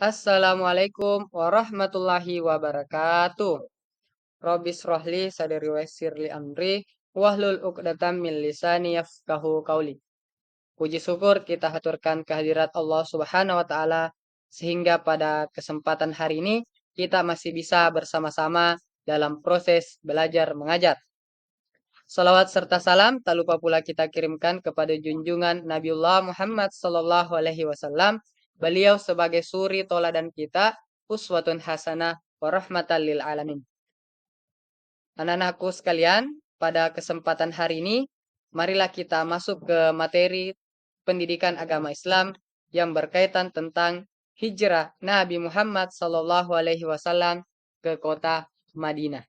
Assalamualaikum warahmatullahi wabarakatuh. Robis rohli sadari wasirli amri wahlul uqdatam min lisani yafqahu qauli. Puji syukur kita haturkan kehadirat Allah Subhanahu wa taala sehingga pada kesempatan hari ini kita masih bisa bersama-sama dalam proses belajar mengajar. Salawat serta salam tak lupa pula kita kirimkan kepada junjungan Nabiullah Muhammad sallallahu alaihi wasallam. Beliau sebagai suri toladan kita, uswatun hasanah wa rahmatan lil alamin. Anak-anakku sekalian, pada kesempatan hari ini marilah kita masuk ke materi pendidikan agama Islam yang berkaitan tentang hijrah Nabi Muhammad sallallahu alaihi wasallam ke kota Madinah.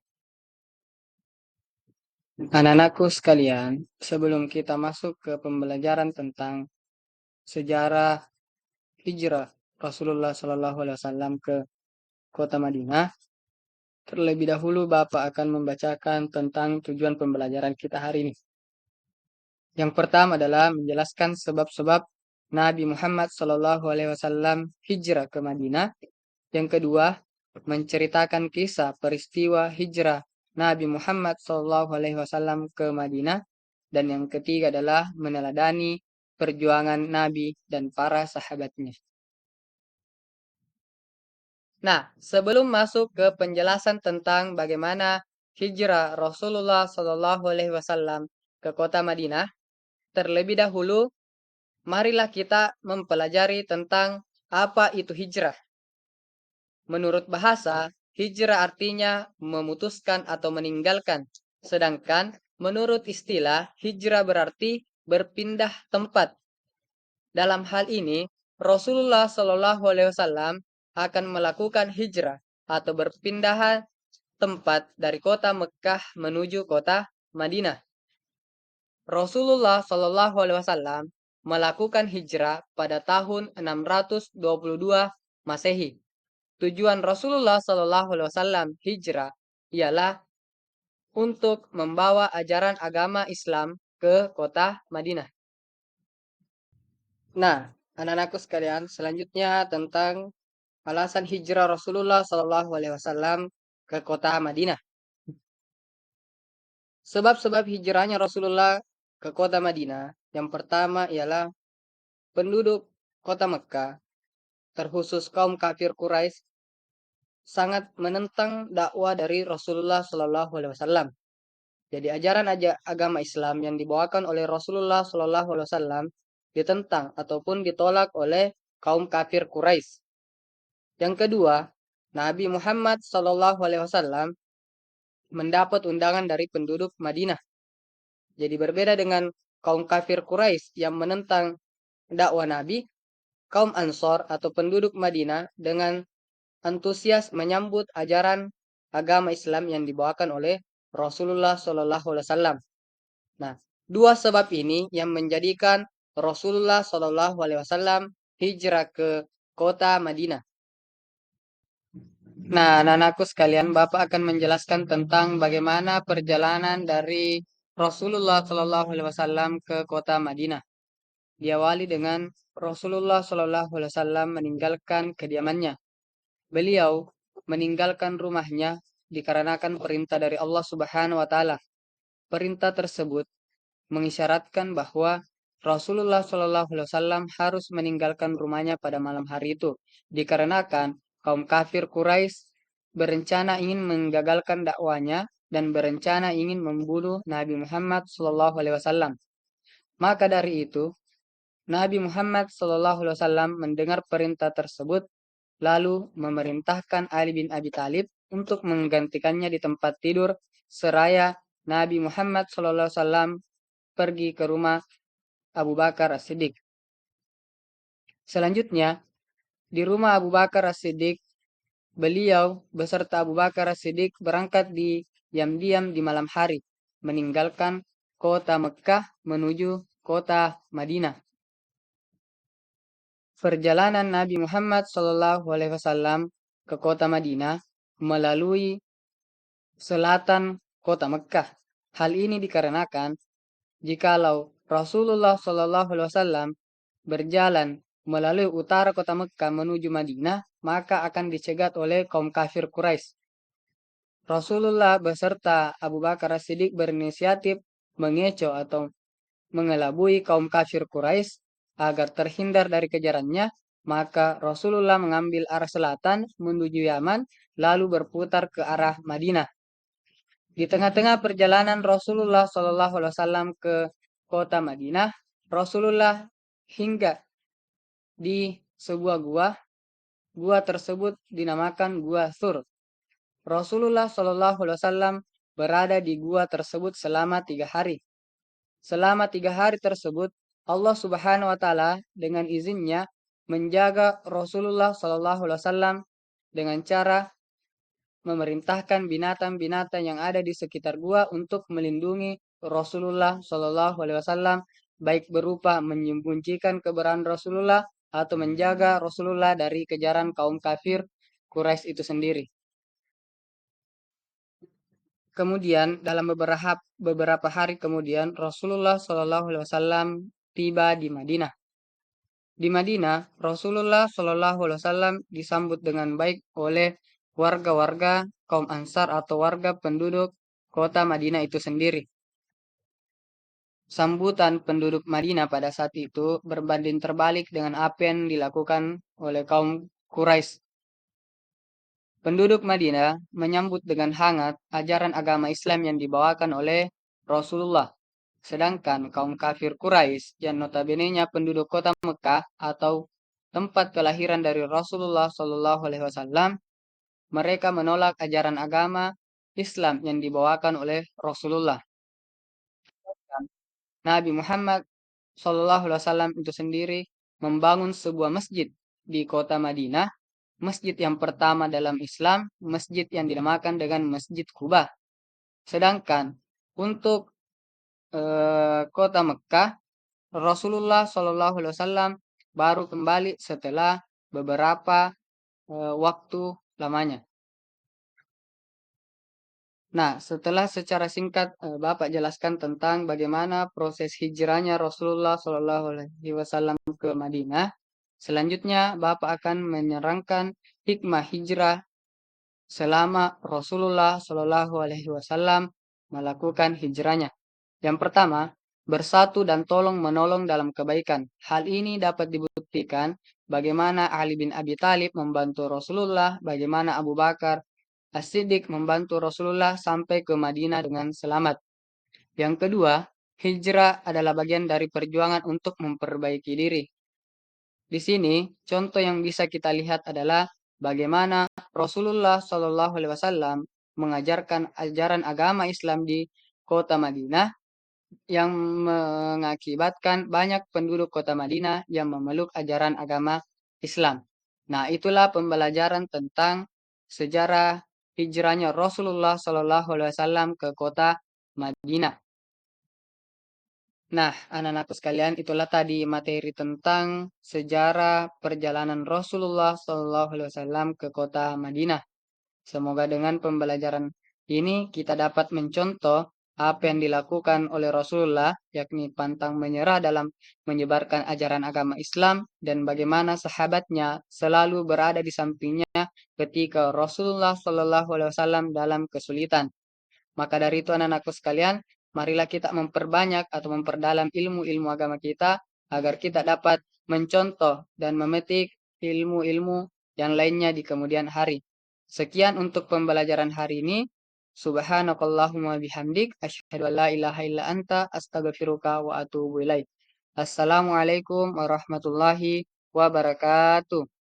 Anak-anakku sekalian, sebelum kita masuk ke pembelajaran tentang sejarah hijrah Rasulullah Shallallahu Alaihi Wasallam ke kota Madinah, terlebih dahulu Bapak akan membacakan tentang tujuan pembelajaran kita hari ini. Yang pertama adalah menjelaskan sebab-sebab Nabi Muhammad Shallallahu Alaihi Wasallam hijrah ke Madinah. Yang kedua, menceritakan kisah peristiwa hijrah Nabi Muhammad Shallallahu Alaihi Wasallam ke Madinah. Dan yang ketiga adalah meneladani perjuangan Nabi dan para sahabatnya. Nah, sebelum masuk ke penjelasan tentang bagaimana hijrah Rasulullah Shallallahu Alaihi Wasallam ke kota Madinah, terlebih dahulu marilah kita mempelajari tentang apa itu hijrah. Menurut bahasa, hijrah artinya memutuskan atau meninggalkan. Sedangkan menurut istilah, hijrah berarti berpindah tempat. Dalam hal ini, Rasulullah Shallallahu Alaihi Wasallam akan melakukan hijrah atau berpindahan tempat dari kota Mekah menuju kota Madinah. Rasulullah Shallallahu Alaihi Wasallam melakukan hijrah pada tahun 622 Masehi. Tujuan Rasulullah Shallallahu Alaihi Wasallam hijrah ialah untuk membawa ajaran agama Islam ke kota Madinah. Nah, anak-anakku sekalian, selanjutnya tentang alasan hijrah Rasulullah Shallallahu Alaihi Wasallam ke kota Madinah. Sebab-sebab hijrahnya Rasulullah ke kota Madinah, yang pertama ialah penduduk kota Mekah, terkhusus kaum kafir Quraisy, sangat menentang dakwah dari Rasulullah Shallallahu Alaihi Wasallam. Jadi ajaran agama Islam yang dibawakan oleh Rasulullah Shallallahu Alaihi Wasallam ditentang ataupun ditolak oleh kaum kafir Quraisy. Yang kedua, Nabi Muhammad Shallallahu Alaihi Wasallam mendapat undangan dari penduduk Madinah. Jadi berbeda dengan kaum kafir Quraisy yang menentang dakwah Nabi, kaum Ansor atau penduduk Madinah dengan antusias menyambut ajaran agama Islam yang dibawakan oleh Rasulullah Shallallahu Alaihi Wasallam. Nah, dua sebab ini yang menjadikan Rasulullah Shallallahu Alaihi Wasallam hijrah ke kota Madinah. Nah, anak-anakku sekalian, Bapak akan menjelaskan tentang bagaimana perjalanan dari Rasulullah Shallallahu Alaihi Wasallam ke kota Madinah. Diawali dengan Rasulullah Shallallahu Alaihi Wasallam meninggalkan kediamannya. Beliau meninggalkan rumahnya dikarenakan perintah dari Allah Subhanahu Wa Taala. Perintah tersebut mengisyaratkan bahwa Rasulullah Shallallahu Alaihi Wasallam harus meninggalkan rumahnya pada malam hari itu, dikarenakan kaum kafir Quraisy berencana ingin menggagalkan dakwanya dan berencana ingin membunuh Nabi Muhammad Shallallahu Alaihi Wasallam. Maka dari itu, Nabi Muhammad Shallallahu Alaihi Wasallam mendengar perintah tersebut, lalu memerintahkan Ali bin Abi Thalib untuk menggantikannya di tempat tidur, seraya Nabi Muhammad Shallallahu Alaihi Wasallam pergi ke rumah Abu Bakar As-Siddiq. Selanjutnya, di rumah Abu Bakar As-Siddiq, beliau beserta Abu Bakar As-Siddiq berangkat di diam-diam di malam hari, meninggalkan kota Mekah menuju kota Madinah. Perjalanan Nabi Muhammad Shallallahu Alaihi Wasallam ke kota Madinah melalui selatan kota Mekah. Hal ini dikarenakan jikalau Rasulullah Shallallahu Alaihi Wasallam berjalan melalui utara kota Mekkah menuju Madinah, maka akan dicegat oleh kaum kafir Quraisy. Rasulullah beserta Abu Bakar As-Siddiq berinisiatif mengecoh atau mengelabui kaum kafir Quraisy agar terhindar dari kejarannya, maka Rasulullah mengambil arah selatan menuju Yaman lalu berputar ke arah Madinah. Di tengah-tengah perjalanan Rasulullah Shallallahu Alaihi Wasallam ke kota Madinah, Rasulullah hingga di sebuah gua. Gua tersebut dinamakan Gua Thur. Rasulullah Shallallahu Alaihi Wasallam berada di gua tersebut selama 3 hari. Selama 3 hari tersebut, Allah Subhanahu Wa Taala dengan izinnya menjaga Rasulullah Shallallahu Alaihi Wasallam dengan cara memerintahkan binatang-binatang yang ada di sekitar gua untuk melindungi Rasulullah Shallallahu Alaihi Wasallam, baik berupa menyembunyikan keberadaan Rasulullah atau menjaga Rasulullah dari kejaran kaum kafir Quraisy itu sendiri. Kemudian dalam beberapa hari kemudian Rasulullah Shallallahu Alaihi Wasallam tiba di Madinah. Di Madinah, Rasulullah Shallallahu Alaihi Wasallam disambut dengan baik oleh warga-warga kaum Ansar atau warga penduduk kota Madinah itu sendiri. Sambutan penduduk Madinah pada saat itu berbanding terbalik dengan apa yang dilakukan oleh kaum Quraisy. Penduduk Madinah menyambut dengan hangat ajaran agama Islam yang dibawakan oleh Rasulullah. Sedangkan kaum kafir Quraisy yang notabene-nya penduduk kota Mekah atau tempat kelahiran dari Rasulullah Shallallahu Alaihi Wasallam, mereka menolak ajaran agama Islam yang dibawakan oleh Rasulullah. Nabi Muhammad Shallallahu Alaihi Wasallam itu sendiri membangun sebuah masjid di kota Madinah, masjid yang pertama dalam Islam, masjid yang dinamakan dengan Masjid Quba. Sedangkan untuk kota Mekah, Rasulullah Shallallahu Alaihi Wasallam baru kembali setelah beberapa waktu lamanya. Nah, setelah secara singkat Bapak jelaskan tentang bagaimana proses hijrahnya Rasulullah Shallallahu Alaihi Wasallam ke Madinah, selanjutnya Bapak akan menerangkan hikmah hijrah selama Rasulullah Shallallahu Alaihi Wasallam melakukan hijrahnya. Yang pertama, bersatu dan tolong menolong dalam kebaikan. Hal ini dapat dibuktikan bagaimana Ali bin Abi Thalib membantu Rasulullah, bagaimana Abu Bakar As-Siddiq membantu Rasulullah sampai ke Madinah dengan selamat. Yang kedua, hijrah adalah bagian dari perjuangan untuk memperbaiki diri. Di sini, contoh yang bisa kita lihat adalah bagaimana Rasulullah Shallallahu Alaihi Wasallam mengajarkan ajaran agama Islam di kota Madinah yang mengakibatkan banyak penduduk kota Madinah yang memeluk ajaran agama Islam. Nah, itulah pembelajaran tentang sejarah hijrahnya Rasulullah Shallallahu Alaihi Wasallam ke kota Madinah. Nah, anak-anakku sekalian, itulah tadi materi tentang sejarah perjalanan Rasulullah Shallallahu Alaihi Wasallam ke kota Madinah. Semoga dengan pembelajaran ini kita dapat mencontoh apa yang dilakukan oleh Rasulullah, yakni pantang menyerah dalam menyebarkan ajaran agama Islam dan bagaimana sahabatnya selalu berada di sampingnya ketika Rasulullah Shallallahu Alaihi Wasallam dalam kesulitan. Maka dari itu anak-anakku sekalian, marilah kita memperbanyak atau memperdalam ilmu-ilmu agama kita agar kita dapat mencontoh dan memetik ilmu-ilmu yang lainnya di kemudian hari. Sekian untuk pembelajaran hari ini. Subhanakallahumma bihamdik asyhadu an la ilaha illa anta astaghfiruka wa atubu ilaik. Assalamualaikum warahmatullahi wabarakatuh.